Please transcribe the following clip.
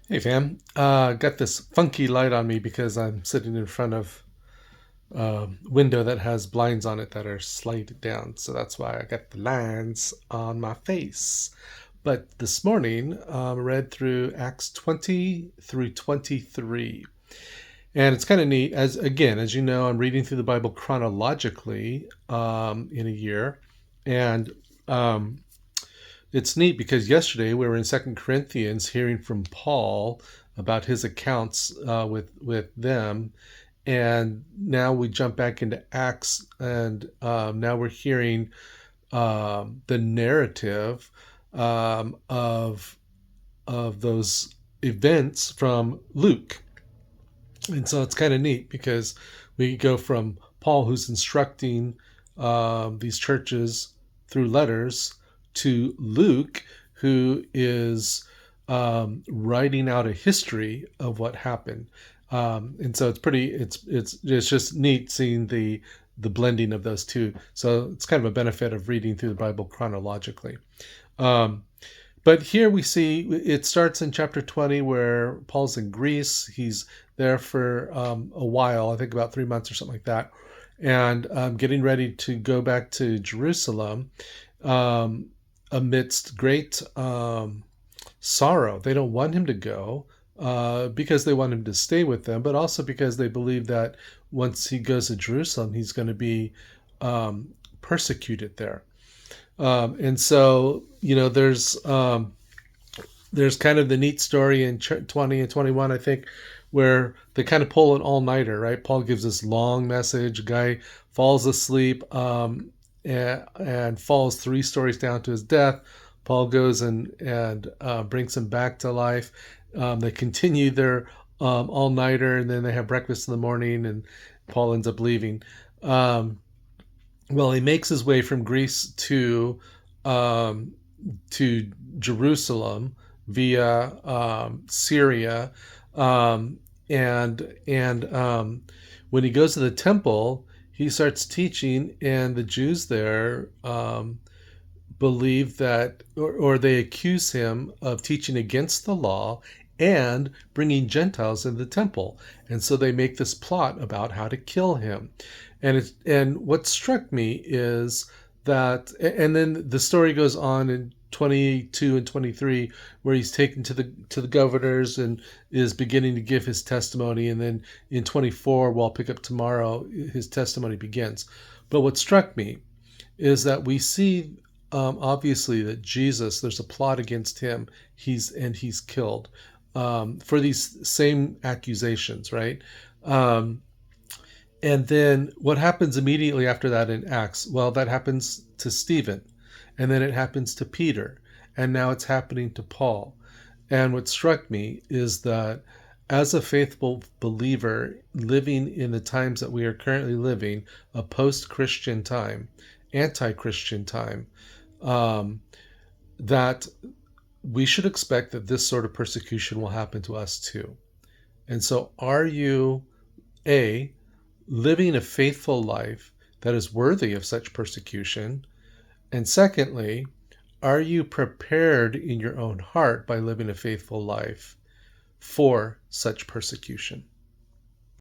Hey fam, got this funky light on me because I'm sitting in front of a window that has blinds on it that are slanted down. So that's why I got the lines on my face. But this morning, read through Acts 20 through 23. And it's kind of neat. As you know, I'm reading through the Bible chronologically in a year. And um, it's neat because yesterday we were in Second Corinthians hearing from Paul about his accounts with them, and now we jump back into Acts, and now we're hearing the narrative of those events from Luke. And so it's kind of neat because we go from Paul, who's instructing these churches through letters, to Luke, who is writing out a history of what happened. And so it's just neat seeing the blending of those two. So it's kind of a benefit of reading through the Bible chronologically. Um, but here we see it starts in chapter 20 where Paul's in Greece. He's there for a while, I think about 3 months or something like that, and getting ready to go back to Jerusalem um, amidst great sorrow. They don't want him to go because they want him to stay with them, but also because they believe that once he goes to Jerusalem, he's going to be persecuted there. And so, there's kind of the neat story in 20 and 21, I think, where they kind of pull an all-nighter, right? Paul gives this long message. A guy falls asleep and falls 3 stories down to his death. Paul goes and brings him back to life. They continue their all-nighter, and then they have breakfast in the morning, and Paul ends up leaving. Well, he makes his way from Greece um, to Jerusalem via Syria, and when he goes to the temple, he starts teaching, and the Jews there believe that, or they accuse him of teaching against the law and bringing Gentiles in the temple, and so they make this plot about how to kill him. And what struck me is that, and then the story goes on in 22 and 23, where he's taken to the governors and is beginning to give his testimony, and then in 24, we'll pick up tomorrow, his testimony begins. But what struck me is that we see obviously that Jesus, there's a plot against him. He's killed for these same accusations, right? Um, and then what happens immediately after that in Acts? Well, that happens to Stephen, and then it happens to Peter, and now it's happening to Paul. And what struck me is that as a faithful believer living in the times that we are currently living, a post Christian time, anti Christian time, um, that we should expect that this sort of persecution will happen to us too. And so, are you A, living a faithful life that is worthy of such persecution? And secondly, are you prepared in your own heart by living a faithful life for such persecution?